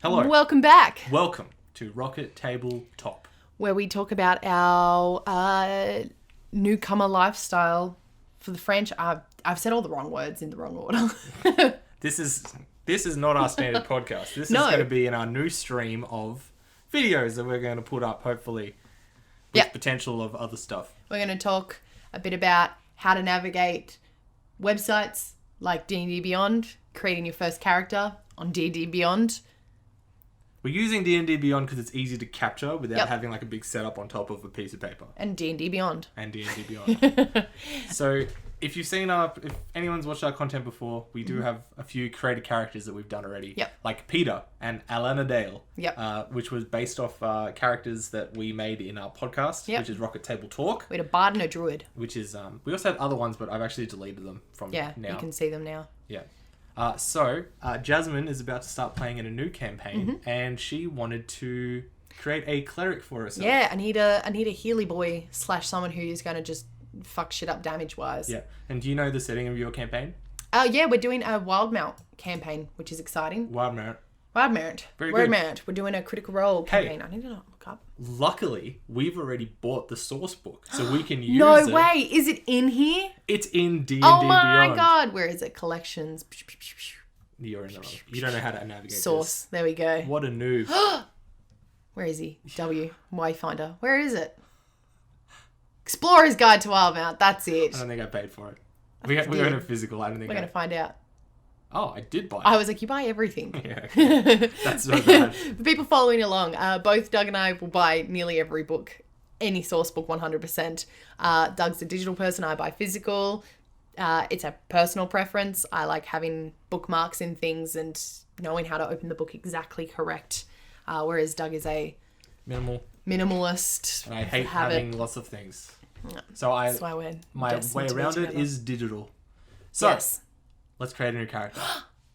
Hello. Welcome back, Welcome to RocketTableTop. where we talk about our newcomer lifestyle for the franchise. I've said all the wrong words in the wrong order. This is not our standard podcast. This is No. going to be in our new stream of videos that we're going to put up, hopefully, with Yep. potential of other stuff. We're going to talk a bit about how to navigate websites like dndBeyond, creating your first character on dndBeyond. We're using dndBeyond because it's easy to capture without Yep. having like a big setup on top of a piece of paper. And dndBeyond. And dndBeyond. So if anyone's watched our content before, we do have a few created characters that we've done already. Yep. Like Peter and Alana Dale. Yep. Which was based off characters that we made in our podcast, Yep. which is Rocket Table Talk. We had a bard and a druid. Which is, we also had other ones, but I've actually deleted them from Yeah, now. you can see them now. Yeah. So Jazmin is about to start playing in a new campaign, and she wanted to create a cleric for herself. Yeah, I need a Healy boy / someone who is going to just fuck shit up damage wise. Yeah. And do you know the setting of your campaign? Yeah, we're doing a wild mount campaign, which is exciting. Wild Merit. Wild mount. Very Wild good. mount. We're doing a critical role Hey. campaign. I need to look up. Luckily, we've already bought the source book, so we can use No it. way! Is it in here? It's in D&D Oh my Beyond. god! Where is it? Collections. You're in the wrong. You don't know how to navigate Source. There we go. this. What a noob. Where is he? Wayfinder. Where is it? Explorer's Guide to Wild Mount. That's it. I don't think I paid for it. We got a physical. I don't think We're going to find out. Oh, I did buy it. I was like, you buy everything. Yeah, okay. That's so bad. For people following along, both Doug and I will buy nearly every book, any source book, 100%. Doug's a digital person. I buy physical. It's a personal preference. I like having bookmarks in things and knowing how to open the book exactly correct. Whereas Doug is a minimalist. And I hate having lots of things. Yeah. So That's why we're my destined way to be around it together. is digital. So Yes. let's create a new character.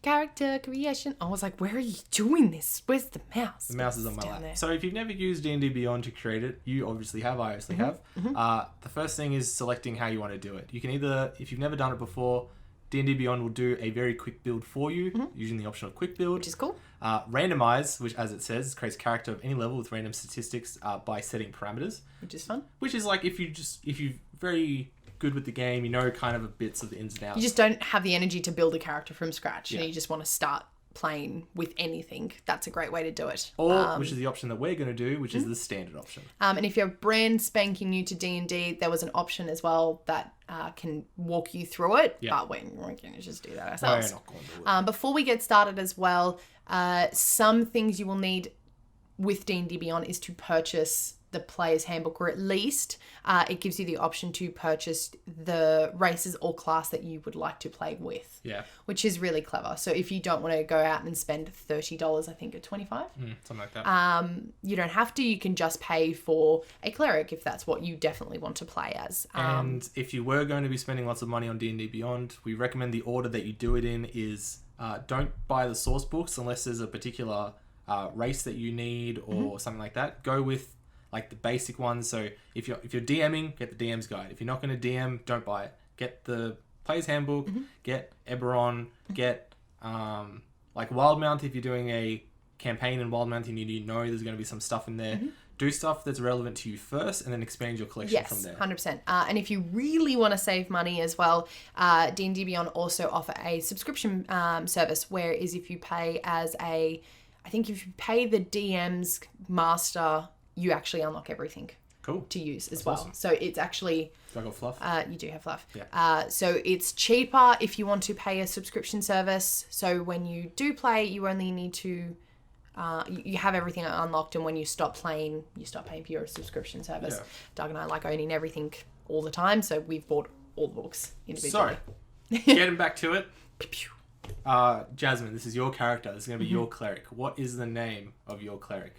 Character creation. I was like, where are you doing this? Where's the mouse? The mouse is on my Down lap. there. So if you've never used D&D Beyond to create it, you obviously have, I obviously have. The first thing is selecting how you want to do it. You can either, if you've never done it before, D&D Beyond will do a very quick build for you, using the option of quick build. Which is cool. Randomize, which as it says, creates a character of any level with random statistics by setting parameters. Which is fun. Which is like if you're very good with the game, you know kind of bits of the ins and outs. You just don't have the energy to build a character from scratch. Yeah. And you just want to start playing with anything. That's a great way to do it. Or, which is the option that we're going to do, which is the standard option. And if you're brand spanking new to D&D, there was an option as well that can walk you through it. Yeah. But we're going to just do that We're ourselves. not going to do it. Before we get started as well, some things you will need with D&D Beyond is to purchase the player's handbook, or at least it gives you the option to purchase the races or class that you would like to play with. Yeah. Which is really clever. So if you don't want to go out and spend $30, I think, or $25, Something like that. you don't have to. You can just pay for a cleric if that's what you definitely want to play as. And if you were going to be spending lots of money on D&D Beyond, we recommend the order that you do it in is don't buy the source books unless there's a particular race that you need or something like that. Go with like the basic ones. So if you're DMing, get the DM's guide. If you're not going to DM, don't buy it. Get the player's handbook, get Eberron, get like Wildmount if you're doing a campaign in Wildmount and you know there's going to be some stuff in there. Do stuff that's relevant to you first and then expand your collection from there. 100%. And if you really want to save money as well, D&D Beyond also offer a subscription service, whereas if you pay I think if you pay the DM's master, you actually unlock everything Cool. to use as That's well. awesome. So it's actually... Do I got fluff? you do have fluff. Yeah. So it's cheaper if you want to pay a subscription service. So when you do play, you only need to... you have everything unlocked, and when you stop playing, you stop paying for your subscription service. Yeah. Doug and I like owning everything all the time, so we've bought all the books individually. So, getting back to it. Jazmin, this is your character. This is going to be your cleric. What is the name of your cleric?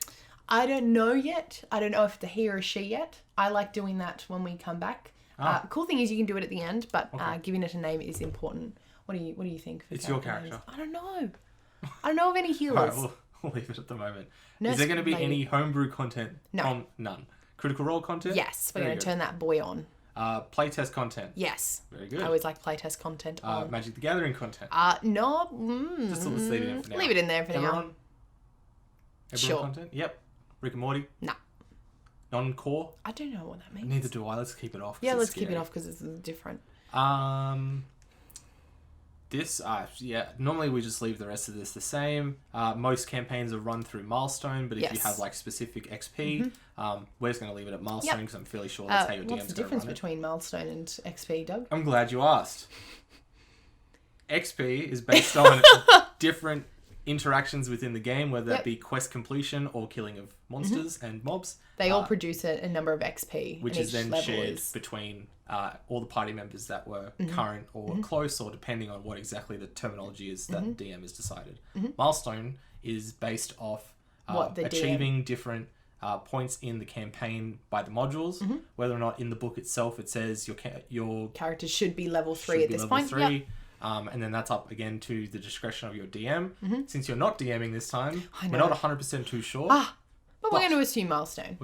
I don't know yet. I don't know if it's a he or a she yet. I like doing that when we come back. Cool thing is you can do it at the end, but giving it a name is important. What do you think? It's your character. Names? I don't know. I don't know of any healers. Alright, we'll leave it at the moment. Nurse is there going to be lady. any homebrew content? No. None. Critical Role content? Yes, we're Very going to good. turn that boy on. Playtest content? Yes. Very good. I always like playtest content on. Magic the Gathering content? No. Just let's leave it in for now. Leave it in there for now. Eberron? Sure. content? Yep. Rick and Morty? Nah. Non-core? I don't know what that means. Neither do I. Let's keep it off. Yeah, let's keep it off because it's different. This, normally we just leave the rest of this the same. Most campaigns are run through milestone, but if you have like specific XP, we're just going to leave it at milestone because I'm fairly sure that's how your DM's going to run it. What's the difference between milestone and XP, Doug? I'm glad you asked. XP is based on different interactions within the game, whether that be quest completion or killing of monsters and mobs. They all produce a number of XP, which is then shared between all the party members that were current or close, or depending on what exactly the terminology is that DM has decided. Milestone is based off achieving different points in the campaign by the modules, whether or not in the book itself it says your character should be level 3 at this point. Yep. And then that's up again to the discretion of your DM. Since you're not DMing this time, we're not 100% too sure. But we're going to assume milestone.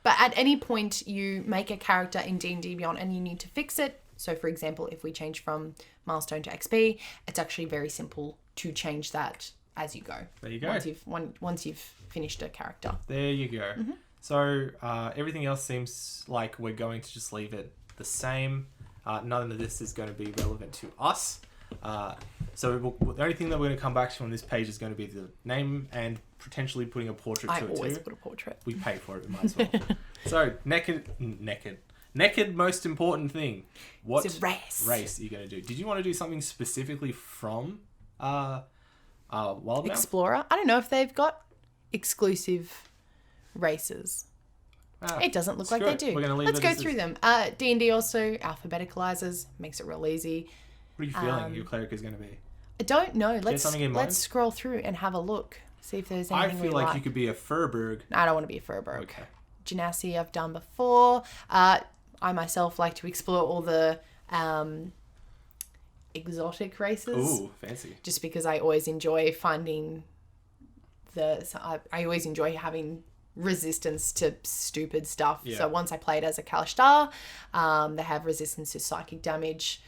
But at any point you make a character in D&D Beyond and you need to fix it. So for example, if we change from milestone to XP, it's actually very simple to change that as you go. There you go. Once you've finished a character. There you go. So everything else seems like we're going to just leave it the same. None of this is going to be relevant to us. So the only thing that we're going to come back to on this page is going to be the name and potentially putting a portrait to it too. I always put a portrait. We pay for it, we might as well. So naked, most important thing. What it's a race are you going to do? Did you want to do something specifically from Wildbound? Explorer? I don't know if they've got exclusive races. It doesn't look like they do. Let's go through them. D&D also alphabeticalizes, makes it real easy. What are you feeling your cleric is going to be? I don't know. Let's scroll through and have a look. See if there's anything I feel like you could be a Furberg. No, I don't want to be a Furberg. Okay. Genasi I've done before. I myself like to explore all the exotic races. Ooh, fancy. Just because I always enjoy finding I always enjoy having resistance to stupid stuff. Yeah. So once I played as a Kalashtar, they have resistance to psychic damage.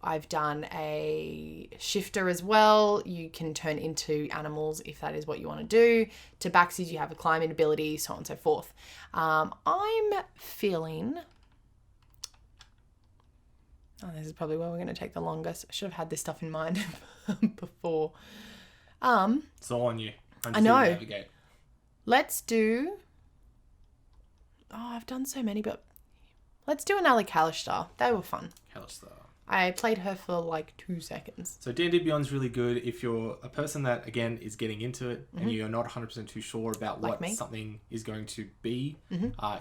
I've done a shifter as well. You can turn into animals if that is what you want to do. Tabaxis, you have a climbing ability, so on and so forth. I'm feeling... this is probably where we're going to take the longest. I should have had this stuff in mind before. It's all on you. I know. Let's do... I've done so many, but let's do an Ali Kalashtar. They were fun. Kalashtar. I played her for like 2 seconds. So D&D Beyond's really good if you're a person that, again, is getting into it and you're not 100% too sure about what something is going to be.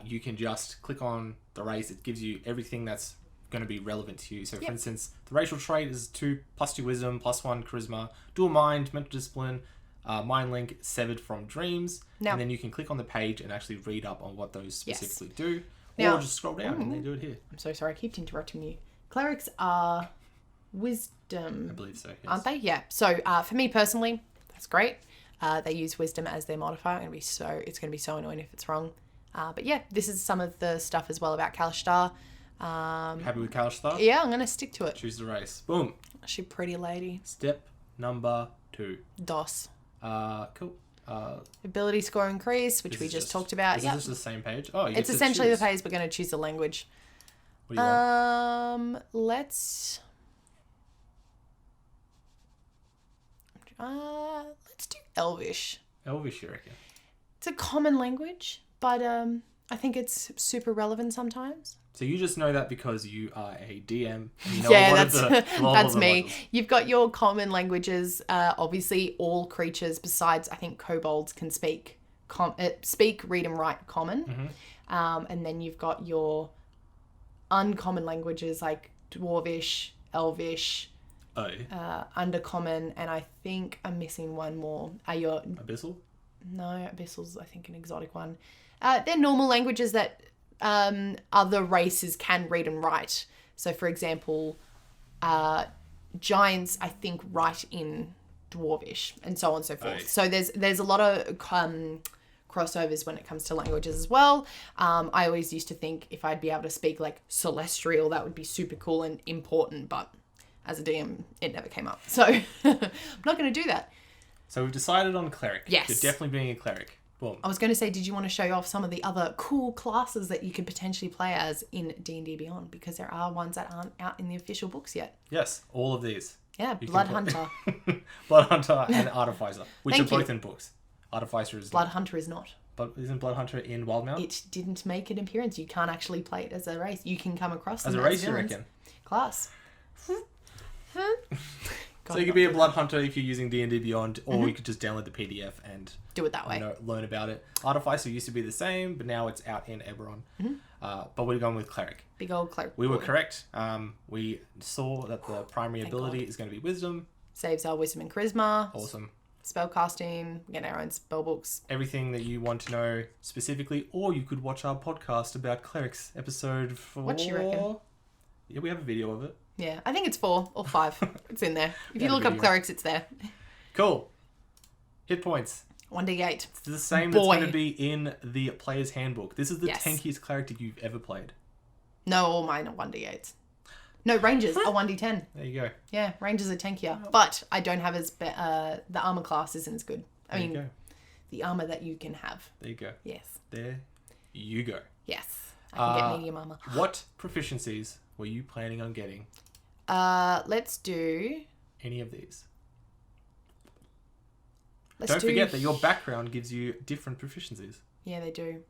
You can just click on the race. It gives you everything that's going to be relevant to you. So, for instance, the racial trait is 2 + 2 wisdom, +1 charisma, dual mind, mental discipline, mind link, severed from dreams. And then you can click on the page and actually read up on what those specifically do. Or just scroll down and they do it here. I'm so sorry. I keep interrupting you. Clerics are wisdom. I believe so, yes. Aren't they? Yeah. So for me personally, that's great. They use wisdom as their modifier. It's going to be so annoying if it's wrong. But yeah, this is some of the stuff as well about Kalashtar. Happy with Kalashtar? Yeah, I'm going to stick to it. Choose the race. Boom. She's a pretty lady. Step number 2. DOS. Cool. Ability score increase, which we just talked about. Is this the same page? Oh, it's essentially the page. We're going to choose the language. What do you want? Let's do Elvish. Elvish, you reckon? It's a common language, but I think it's super relevant sometimes. So you just know that because you are a DM. You know that's me. Models. You've got your common languages. Obviously, all creatures besides, I think, kobolds can speak, read and write common. And then you've got your uncommon languages like Dwarvish, Elvish, Undercommon, and I think I'm missing one more. Abyssal? No, Abyssal's, I think, an exotic one. They're normal languages that other races can read and write. So, for example, giants, I think, write in Dwarvish, and so on and so forth. So there's a lot of crossovers when it comes to languages as well. I always used to think if I'd be able to speak like Celestial, that would be super cool and important, but as a DM, it never came up. So I'm not going to do that. So we've decided on Cleric. Yes. You're definitely being a Cleric. Boom. I was going to say, did you want to show off some of the other cool classes that you could potentially play as in D&D Beyond? Because there are ones that aren't out in the official books yet. Yes, all of these. Yeah, You Blood can Hunter. Blood Hunter and Artificer, which Thank are both you. in books. Artificer is Blood Hunter is not. But isn't Blood Hunter in Wildmount? It didn't make an appearance. You can't actually play it as a race. You can come across As them a race, you villains. reckon? Class. So you could be a Blood Hunter if you're using D&D Beyond, or you could just download the PDF and Do it that way. learn about it. Artificer used to be the same, but now it's out in Eberron. But we're going with Cleric. Big old Cleric. We were boy. correct. We saw that the primary ability is going to be Wisdom. Saves our wisdom and charisma. Awesome. Spellcasting. We get our own spell books. Everything that you want to know specifically, or you could watch our podcast about Clerics, episode 4. What do you reckon? Yeah, we have a video of it. Yeah, I think it's 4 or 5. It's in there. If you Yeah, look up video. clerics, it's there. Cool. Hit points. 1d8. It's the same Boy. that's going to be in the player's handbook. This is the Yes. tankiest character you've ever played. No, all mine are 1d8s. No, rangers are 1d10. There you go. Yeah, rangers are tankier. But I don't have as... the armor class isn't as good. I There mean, you go. the armor that you can have. There you go. Yes. There you go. Yes. I can get Uh, medium armor. What proficiencies were you planning on getting? Let's do... Any of these? Let's Don't do... forget that your background gives you different proficiencies. Yeah, they do.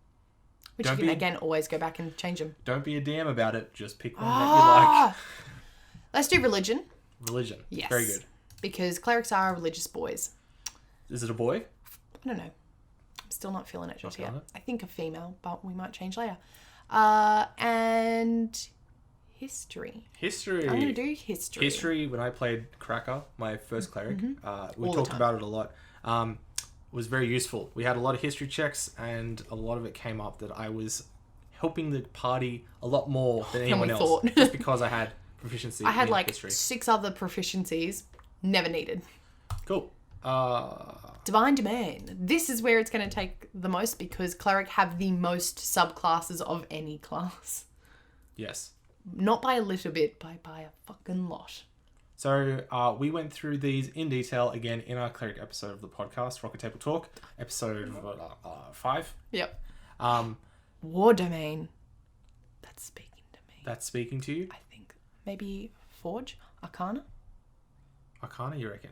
Which Don't you can, be- again, always go back and change them. Don't be a DM about it. Just pick one that you like. Let's do religion. Religion. Yes. Very good. Because clerics are religious boys. Is it a boy? I don't know. I'm still not feeling it just yet. feeling it? I think a female, but we might change later. And history. History. I'm going to do history. History, when I played Cracker, my first cleric, we All the talked time. about it a lot, was very useful. We had a lot of history checks, and a lot of it came up that I was helping the party a lot more than anyone we else. thought. Just because I had proficiency I had in like history. 6 other proficiencies. Never needed. Cool. Divine Domain. This is where it's going to take the most because cleric have the most subclasses of any class. Yes. Not by a little bit, by a fucking lot. So we went through these in detail again in our cleric episode of the podcast, Rocket Table Talk, episode 5. Yep. Um, War Domain. That's speaking to me. that's speaking to you. I think maybe Forge? Arcana? Arcana, you reckon?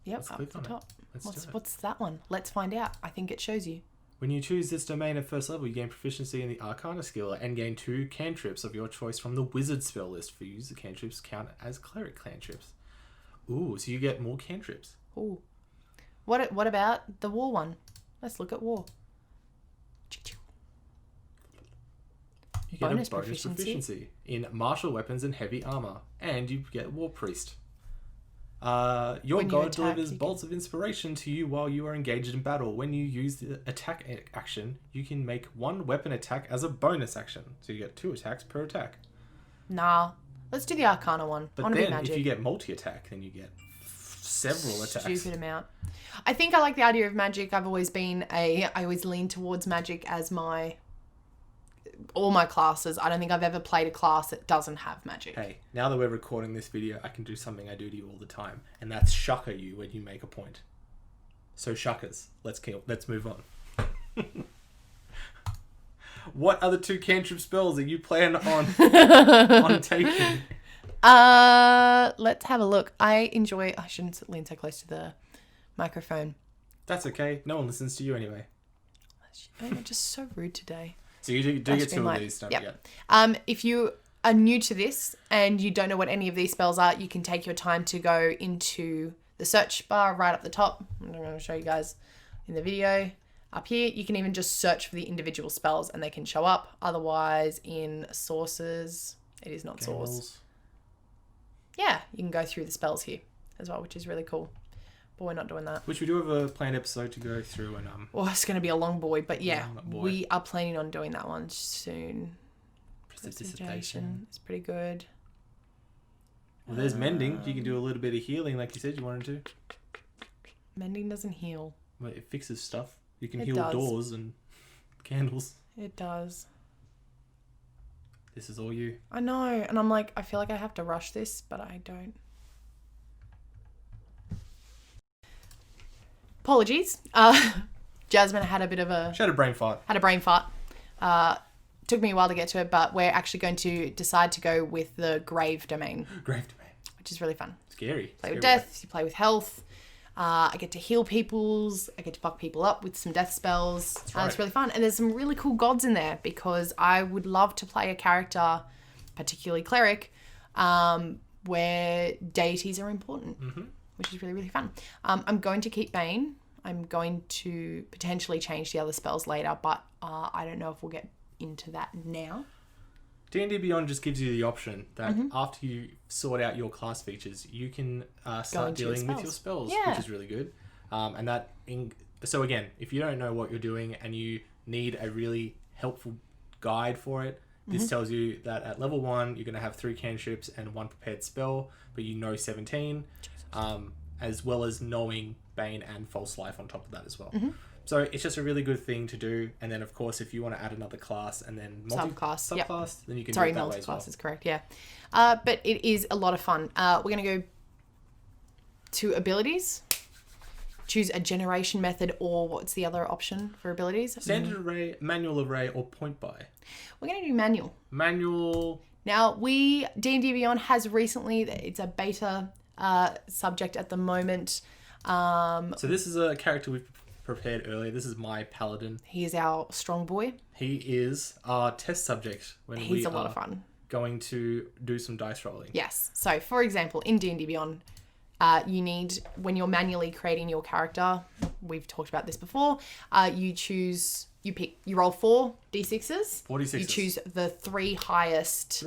Yep, Let's up click the on it. top. Let's do it. What's that one? Let's find out. I think it shows you. When you choose this domain at first level, you gain proficiency in the Arcana skill and gain 2 cantrips of your choice from the Wizard spell list. For use, the cantrips count as cleric cantrips. Ooh, so you get more cantrips. Ooh. What about the war one? Let's look at war. You get Bonus a bonus proficiency in martial weapons and heavy armor, and you get War Priest. Your When you god attack, delivers you bolts of inspiration to you while you are engaged in battle. When you use the attack action, you can make 1 weapon attack as a bonus action. So you get 2 attacks per attack. Nah. Let's do the Arcana one. I But want to be then, magic. if you get multi-attack, then you get several attacks. Stupid amount. I think I like the idea of magic. I always lean towards magic as all my classes. I don't think I've ever played a class that doesn't have magic. Hey, now that we're recording this video, I can do something I do to you all the time, and that's shucker you when you make a point. So shuckers, let's move on. What other 2 cantrip spells are you plan on taking? Let's have a look. I shouldn't lean so close to the microphone. That's okay. No one listens to you anyway. I'm just so rude today. So you do get 2 of these, don't yep. forget. If you are new to this and you don't know what any of these spells are, you can take your time to go into the search bar right up the top. I'm going to show you guys in the video. Up here, you can even just search for the individual spells and they can show up. Otherwise, in sources, it is not source. Gambles. Yeah, you can go through the spells here as well, which is really cool. But we're not doing that. Which we do have a planned episode to go through and Well, it's going to be a long boy, but yeah, Long boy. we are planning on doing that one soon. Prestidigitation. It's pretty good. Well, there's mending. You can do a little bit of healing, like you said you wanted to. Mending doesn't heal. Well, it fixes stuff. You can It heal does. doors and candles. It does. This is all you. I know, and I'm like, I feel like I have to rush this, but I don't. apologies. Jazmin had a bit of a... She had a brain fart. Had a brain fart. Took me a while to get to it, but we're actually going to decide to go with the grave domain. Grave domain. Which is really fun. Scary. Play with death, you play with health. I get to heal peoples. I get to fuck people up with some death spells. That's right. It's really fun. And there's some really cool gods in there because I would love to play a character, particularly Cleric, where deities are important, which is really, really fun. I'm going to keep Bane. I'm going to potentially change the other spells later, but I don't know if we'll get into that now. D&D Beyond just gives you the option that after you sort out your class features, you can start dealing with your spells, which is really good. So again, if you don't know what you're doing and you need a really helpful guide for it, this tells you that at level 1, you're going to have 3 cantrips and 1 prepared spell, but you know 17, as well as knowing Bane and False Life on top of that as well. So it's just a really good thing to do. And then, of course, if you want to add another class and then subclass, then you can do it that way as well. Multi-class is correct, yeah. But it is a lot of fun. We're going to go to abilities. Choose a generation method, or what's the other option for abilities? Standard array, manual array, or point buy. We're going to do manual. Manual. Now, D&D Beyond has recently, it's a beta subject at the moment. So this is a character we've prepared earlier. This is my paladin. He is our strong boy. He is our test subject when He's a lot of fun. Going to do some dice rolling. Yes. So, for example, in D&D Beyond, you need, when you're manually creating your character, we've talked about this before, you roll 4 d6s. 4 d6s. You choose the 3 highest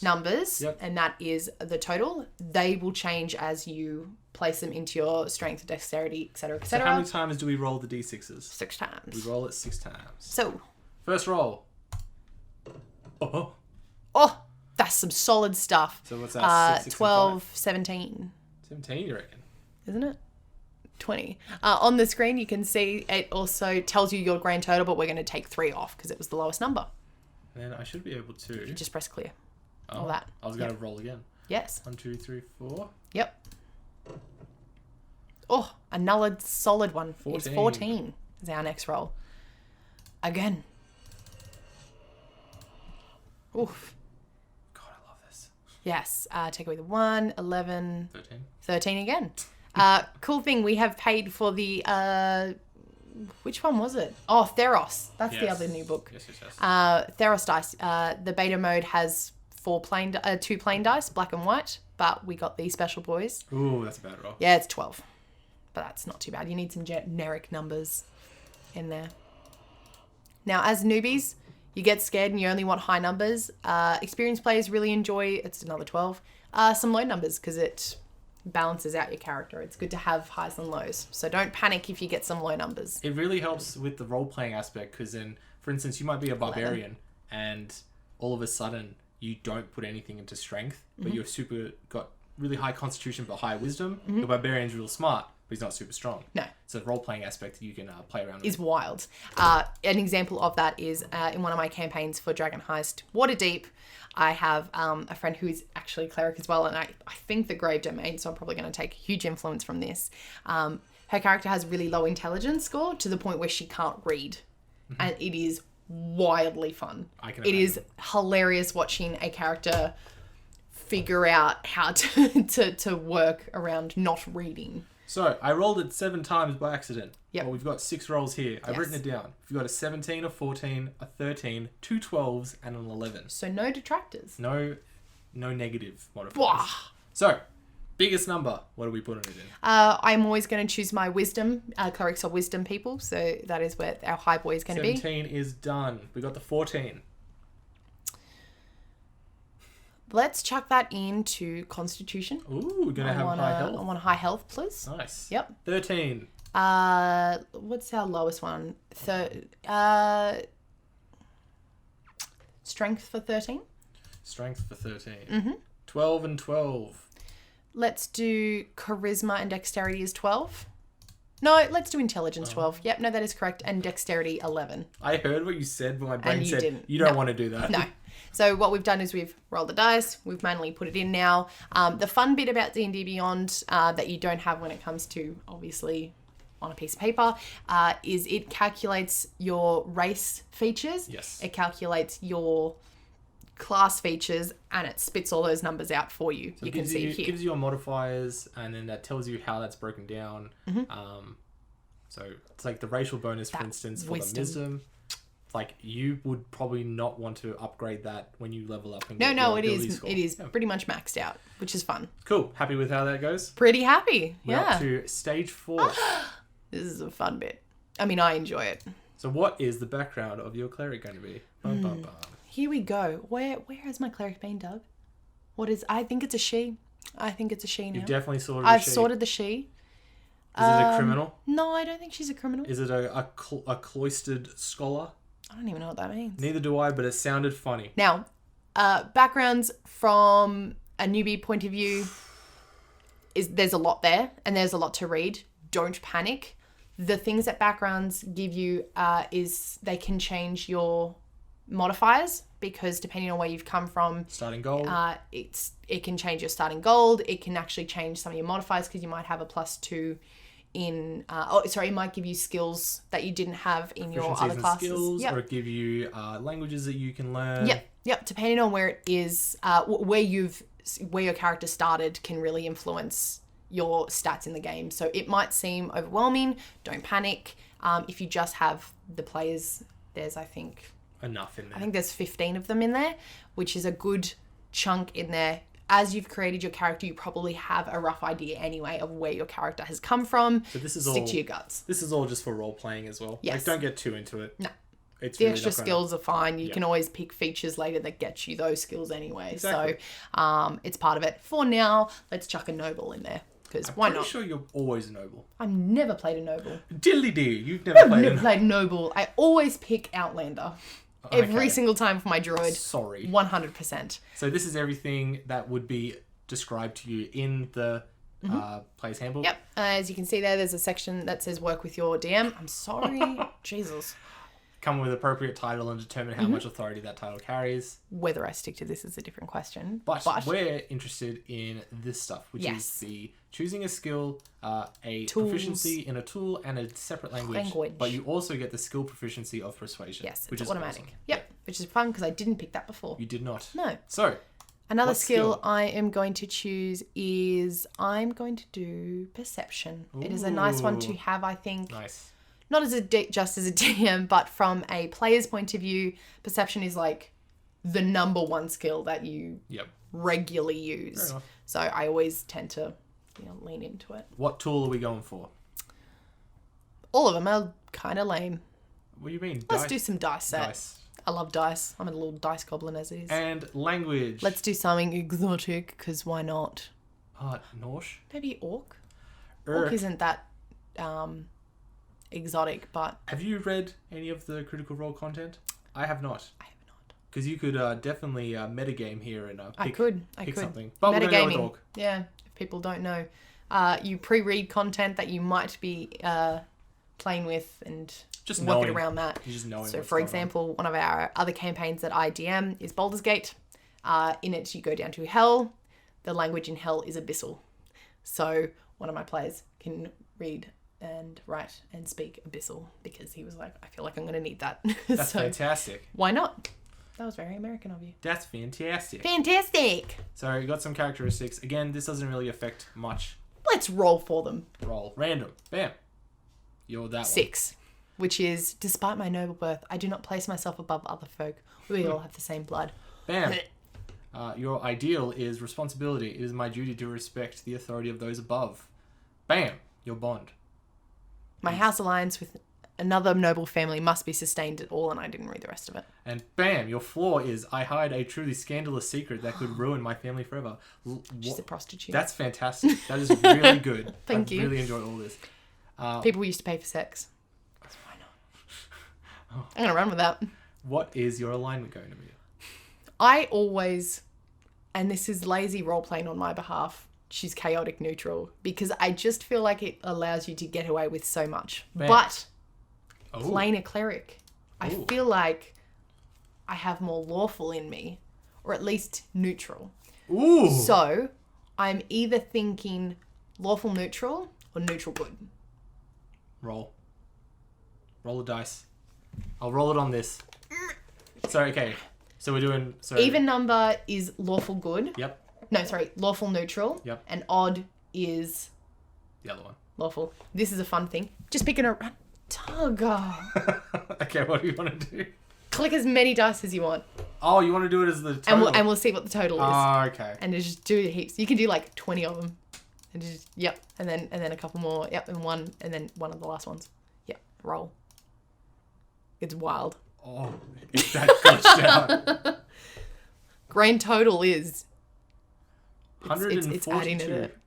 numbers, and that is the total. They will change as you place them into your strength, dexterity, etc., etc. So how many times do we roll the d6s? 6 times. We roll it 6 times. So. First roll. Oh, that's some solid stuff. So what's that? 6, 12, 17. 17, you reckon? Isn't it? 20. On the screen, you can see it also tells you your grand total, but we're going to take 3 off because it was the lowest number. Then I should be able to. You just press clear. All that. I was going to roll again. Yes. 1, 2, 3, 4. Yep. Oh, another solid one. 14. It's 14 is our next roll. Again. Oof. God, I love this. Yes. Take away the 1, 11. 13. 13 again. Cool thing, we have paid for the... which one was it? Oh, Theros. That's the other new book. Yes. Theros dice. The beta mode has 2 plain dice, black and white, but we got these special boys. Ooh, that's a bad roll. Yeah, it's 12. But that's not too bad. You need some generic numbers in there. Now, as newbies, you get scared and you only want high numbers. Experienced players really enjoy, it's another 12, some low numbers because it balances out your character. It's good to have highs and lows. So don't panic if you get some low numbers. It really helps with the role-playing aspect because then, for instance, you might be a barbarian and all of a sudden you don't put anything into strength, but you're got really high constitution but high wisdom. The barbarian's real smart, but he's not super strong. No. So the role-playing aspect you can play around with. Is wild. An example of that is in one of my campaigns for Dragon Heist Waterdeep, I have a friend who is actually a cleric as well, and I think the grave domain, so I'm probably going to take huge influence from this. Her character has a really low intelligence score to the point where she can't read, and it is wildly fun. It is hilarious watching a character figure out how to work around not reading. So I rolled it 7 times by accident. Yep. Well, we've got 6 rolls here. I've written it down. We've got a 17, a 14, a 13, 2 12s, and an 11. So no detractors. No negative modifiers. So, biggest number. What are we putting it in? I'm always going to choose my wisdom. Clerics are wisdom people, so that is where our high boy is going to be. 17 is done. We got the 14. Let's chuck that into Constitution. Ooh, we're going to have high health. I want a high health, please. Nice. Yep. 13. What's our lowest one? Strength for 13. Strength for 13. 12 and 12. Let's do charisma and dexterity is 12. No, let's do intelligence 12. Yep, no, that is correct. And dexterity 11. I heard what you said, but my brain And you said, didn't. you don't No. want to do that. No. So what we've done is we've rolled the dice, we've manually put it in now. The fun bit about D&D Beyond that you don't have when it comes to, obviously, on a piece of paper, is it calculates your race features. Yes. It calculates your class features, and it spits all those numbers out for you. So you can see it here. gives you your modifiers, and then that tells you how that's broken down. So it's like the racial bonus, for instance, for the wisdom. Like, you would probably not want to upgrade that when you level up. And get your ability score. It is pretty much maxed out, which is fun. Cool. Happy with how that goes? Pretty happy. We're up to stage 4. This is a fun bit. I mean, I enjoy it. So what is the background of your cleric going to be? Bum, bum, bum. Here we go. Where has my cleric been, Doug? I think it's a she. I think it's a she now. You've definitely sorted I've sorted the she. Is it a criminal? No, I don't think she's a criminal. Is it a cloistered scholar? I don't even know what that means. Neither do I, but it sounded funny. Now, backgrounds from a newbie point of view, there's a lot there, and there's a lot to read. Don't panic. The things that backgrounds give you is they can change your modifiers, because depending on where you've come from, starting gold, it can change your starting gold. It can actually change some of your modifiers, because you might have a +2 in it might give you skills that you didn't have in your other classes. Skills, or give you languages that you can learn. Yep. Depending on where it is, where your character started can really influence your stats in the game. So it might seem overwhelming. Don't panic. If you just have the players, there's enough in there. I think there's 15 of them in there, which is a good chunk in there. As you've created your character, you probably have a rough idea anyway of where your character has come from. So this is Stick to your guts. This is all just for role playing as well. Yes. Like, don't get too into it. No. It's the really extra skills are fine. You can always pick features later that get you those skills anyway. Exactly. So it's part of it. For now, let's chuck a noble in there. Because why not? I'm sure you're always a noble. I've never played a noble. Diddly-dee, you've never played noble. I always pick Outlander. Every single time for my droid. Sorry. 100%. So this is everything that would be described to you in the player's handbook. Yep. As you can see there's a section that says work with your DM. I'm sorry. Jesus. Come with appropriate title and determine how much authority that title carries. Whether I stick to this is a different question. But we're interested in this stuff, which is the choosing a skill, a Tools. Proficiency in a tool, and a separate language. But you also get the skill proficiency of persuasion. Yes, which it's is automatic. Awesome. Yep, which is fun because I didn't pick that before. You did not. No. So, another skill I am going to choose is I'm going to do perception. It is a nice one to have, I think. Nice. Not as just as a DM, but from a player's point of view, perception is like the number one skill that you regularly use. Fair enough. So I always tend to lean into it. What tool are we going for? All of them are kind of lame. What do you mean? Let's do some dice sets. I love dice. I'm a little dice goblin as is. And language. Let's do something exotic, because why not? Norse? Maybe orc? Orc isn't that exotic, but... Have you read any of the Critical Role content? I have not. Because you could definitely metagame here and pick something. But we're going to go with orc. Yeah, if people don't know. You pre-read content that you might be playing with and just work it around that. You just knowing. So, for example, one of our other campaigns that I DM is Baldur's Gate. In it, you go down to Hell. The language in Hell is Abyssal. So, one of my players can read and write and speak Abyssal because he was like, I feel like I'm going to need that. That's fantastic. Why not? That was very American of you. That's fantastic. Fantastic! So, you got some characteristics. Again, this doesn't really affect much. Let's roll for them. Roll. Random. Bam. You're that 6. Which is, despite my noble birth, I do not place myself above other folk. We all have the same blood. Bam. Your ideal is responsibility. It is my duty to respect the authority of those above. Bam. Your bond. My house alliance with another noble family must be sustained at all, and I didn't read the rest of it. And bam. Your flaw is I hide a truly scandalous secret that could ruin my family forever. She's a prostitute. That's fantastic. That is really good. Thank you. I really enjoy all this. People used to pay for sex. So why not? I'm going to run with that. What is your alignment going to be? I always, and this is lazy role-playing on my behalf, she's chaotic neutral because I just feel like it allows you to get away with so much. Man. But playing a cleric, I feel like I have more lawful in me, or at least neutral. Ooh. So I'm either thinking lawful neutral or neutral good. Roll the dice. I'll roll it on this. So, okay. So we're doing... So Even number is lawful good. Yep. No, sorry. Lawful neutral. Yep. And odd is... The other one. Lawful. This is a fun thing. Just pick a... Tugger. Okay, what do you want to do? Click as many dice as you want. Oh, you want to do it as the total? And we'll see what the total is. Oh, okay. And just do heaps. You can do like 20 of them. And just, yep. And then a couple more. Yep. And one. And then one of the last ones. Yep. Roll. It's wild. Oh, it's that glitched out. Grand total is... 142. It's adding to it.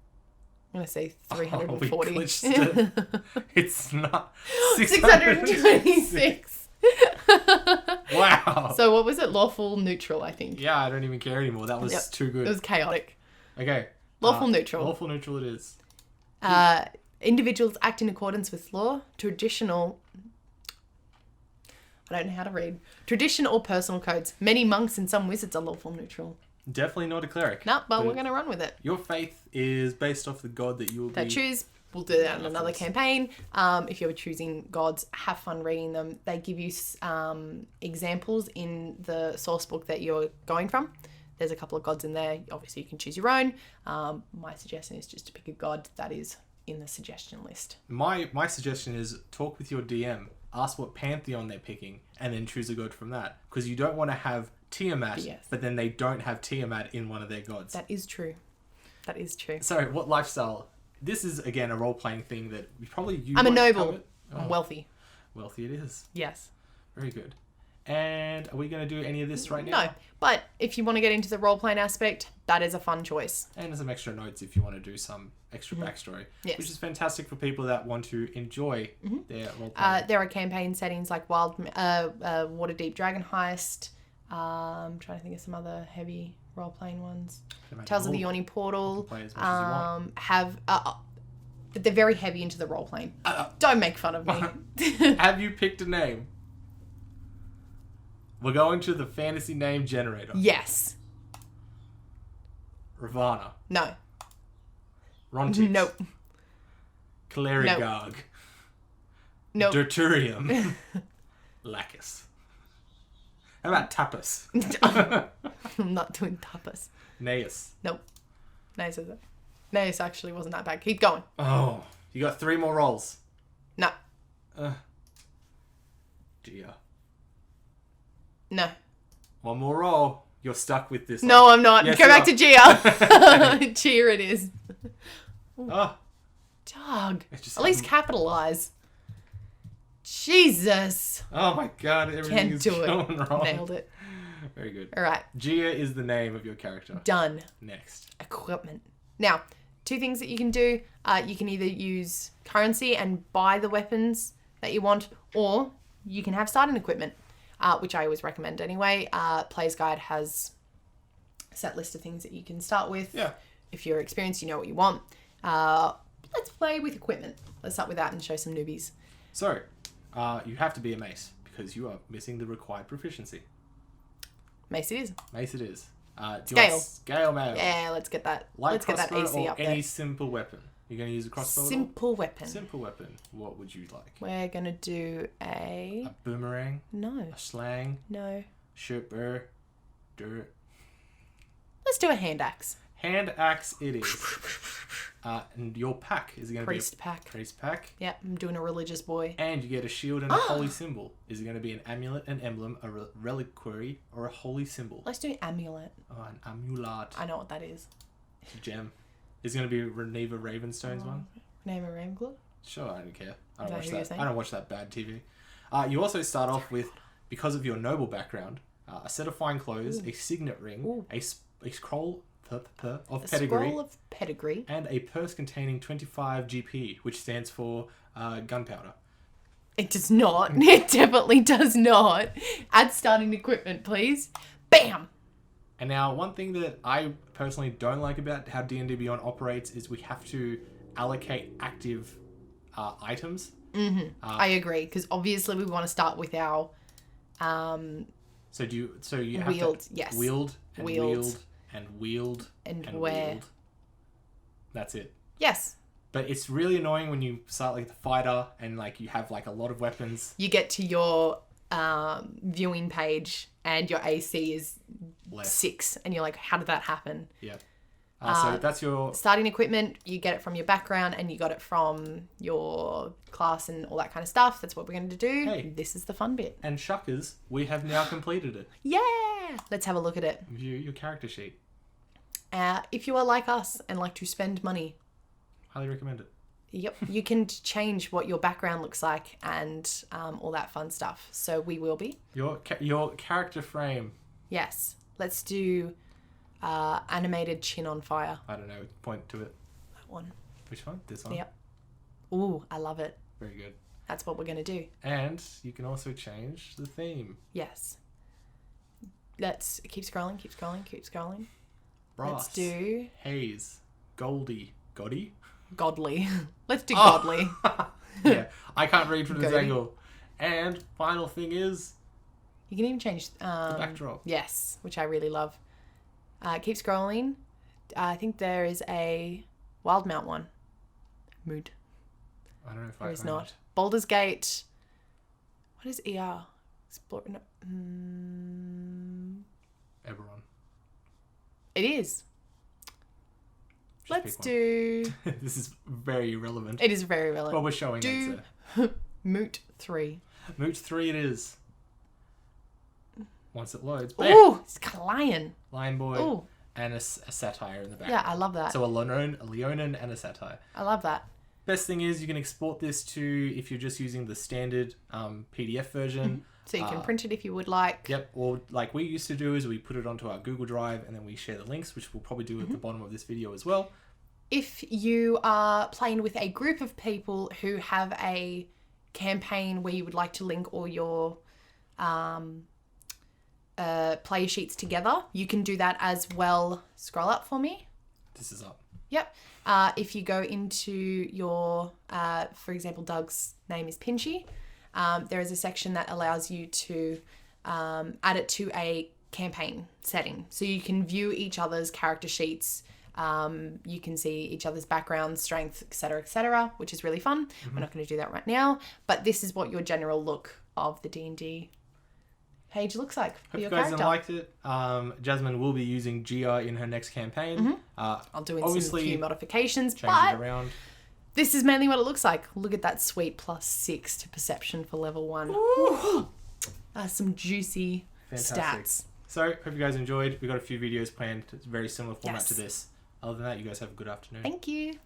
I'm going to say 340. Oh, we glitched it. It's not... 626. Wow. So what was it? Lawful neutral, I think. Yeah, I don't even care anymore. That was too good. It was chaotic. Okay. Lawful neutral. Lawful neutral it is. Individuals act in accordance with law, traditional... I don't know how to read. Tradition or personal codes. Many monks and some wizards are lawful neutral. Definitely not a cleric. No, but we're going to run with it. Your faith is based off the god that you will be... choose. We'll do that in another campaign. If you're choosing gods, have fun reading them. They give you examples in the source book that you're going from. There's a couple of gods in there. Obviously, you can choose your own. My suggestion is just to pick a god that is in the suggestion list. My suggestion is talk with your DM. Ask what pantheon they're picking, and then choose a god from that. Because you don't want to have Tiamat, but then they don't have Tiamat in one of their gods. That is true. That is true. So, what lifestyle? This is, again, a role-playing thing that you I'm a noble. cover. Oh, I'm wealthy. Wealthy it is. Yes. Very good. And are we going to do any of this right now? No, but if you want to get into the role-playing aspect, that is a fun choice. And there's some extra notes if you want to do some extra backstory. Yes. Which is fantastic for people that want to enjoy their role-playing. There are campaign settings like Waterdeep Dragon Heist. I'm trying to think of some other heavy role-playing ones. Tales of the Yawning Portal. But they're very heavy into the role-playing. Don't make fun of me. Have you picked a name? We're going to the fantasy name generator. Yes. Ravana. No. Rontis. Nope. Clerigog. Nope. Deuturium. Lacus. How about Tapas? I'm not doing tapas. Naeus. Nope. Naeus actually wasn't that bad. Keep going. Oh, you got 3 more rolls. No. Gia. No. 1 more roll. You're stuck with this. No, I'm not. Yes, Go you back are. to Gia. Gia it is. Oh. Dog. At least capitalize. Jesus. Oh my god, everything Can't is do it. going wrong. Nailed it. Very good. All right. Gia is the name of your character. Done. Next. Equipment. Now, 2 things that you can do. You can either use currency and buy the weapons that you want, or you can have starting equipment, which I always recommend anyway. Player's Guide has a set list of things that you can start with. Yeah. If you're experienced, you know what you want. Let's play with equipment. Let's start with that and show some newbies. So, you have to be a mace because you are missing the required proficiency. Mace it is. Mace it is. Scale. Scale mail. Yeah, let's get that. Light Let's get that crossbow AC or up any there. simple weapon. You're going to use a crossbow? at all? Simple weapon. Simple weapon. What would you like? We're gonna do a A boomerang? no, A slang? no. Shipper? Dirt? Let's do a hand axe. Hand axe it is. And your pack is going to be Priest pack. priest pack. Yeah, I'm doing a religious boy. And you get a shield and a holy symbol. Is it going to be an amulet, an emblem, a reliquary, or a holy symbol? Let's do amulet. Oh, an amulet. I know what that is. It's a gem. Is it going to be Reneva Ravenstone's one? Name a Ravenclaw? Sure, I don't care. I Is don't that watch who you're that. saying? I don't watch that bad TV. You also start off with, because of your noble background, a set of fine clothes, a signet ring, a scroll of pedigree, Scroll of pedigree. and a purse containing 25 GP, which stands for gunpowder. It does not. It definitely does not. Add starting equipment, please. Bam! And now, one thing that I personally don't like about how dndBeyond operates is we have to allocate active items. I agree, because obviously we want to start with our So you have wield, to yes. wield and Wield. wield and wield And and wear. wield. That's it. Yes. But it's really annoying when you start like the fighter and like you have like a lot of weapons. You get to your viewing page and your AC is Less. 6, and you're like, how did that happen? Yeah. So that's your... Starting equipment, you get it from your background and you got it from your class and all that kind of stuff. That's what we're going to do. Hey. This is the fun bit. And shuckers, we have now completed it. Yeah! Let's have a look at it. View your character sheet. If you are like us and like to spend money, Highly recommend it. yep, you can change what your background looks like and all that fun stuff. So we will be. Your character frame. Yes. Let's do animated chin on fire. I don't know. Point to it. That one. Which one? This one? Yep. Ooh, I love it. Very good. That's what we're going to do. And you can also change the theme. Yes. Let's keep scrolling, keep scrolling, keep scrolling. Brass. Let's do Haze. Goldie. Goddy? godly. Let's do godly. Yeah. I can't read from this Goaty. angle. And final thing is You can even change the backdrop. Yes, which I really love. Keep scrolling. I think there is a Wild Mount one. Mood. I don't know if There I is found not. it. Baldur's Gate. What is ER? Explore. No. Eberron. It is. Just Let's pick do. one. This is very irrelevant. It is very Well, relevant. we're showing Do it. Moot 3. Moot 3 it is. Once it loads. Bam! Ooh, it's like a lion. Lion Boy. Ooh. And a satire in the back. Yeah, I love that. So a Leonin and a satire. I love that. Best thing is you can export this to, if you're just using the standard PDF version. So you can print it if you would like. Yep. Or like we used to do is we put it onto our Google Drive and then we share the links, which we'll probably do at the bottom of this video as well. If you are playing with a group of people who have a campaign where you would like to link all your player sheets together, you can do that as well. Scroll up for me. This is up. Yep. If you go into your, for example, Doug's name is Pinchy, there is a section that allows you to add it to a campaign setting. So you can view each other's character sheets. You can see each other's background, strength, etc., which is really fun. We're not going to do that right now, but this is what your general look of the D&D page looks like for Hope your you guys character. liked it. Jazmin will be using Gia in her next campaign. I'll do some obviously few modifications, change but it around. this is mainly what it looks like. Look at that sweet +6 to perception for level 1. Some juicy Fantastic. stats. So, hope you guys enjoyed. We've got a few videos planned. It's a very similar format Yes. to this. Other than that, you guys have a good afternoon. Thank you.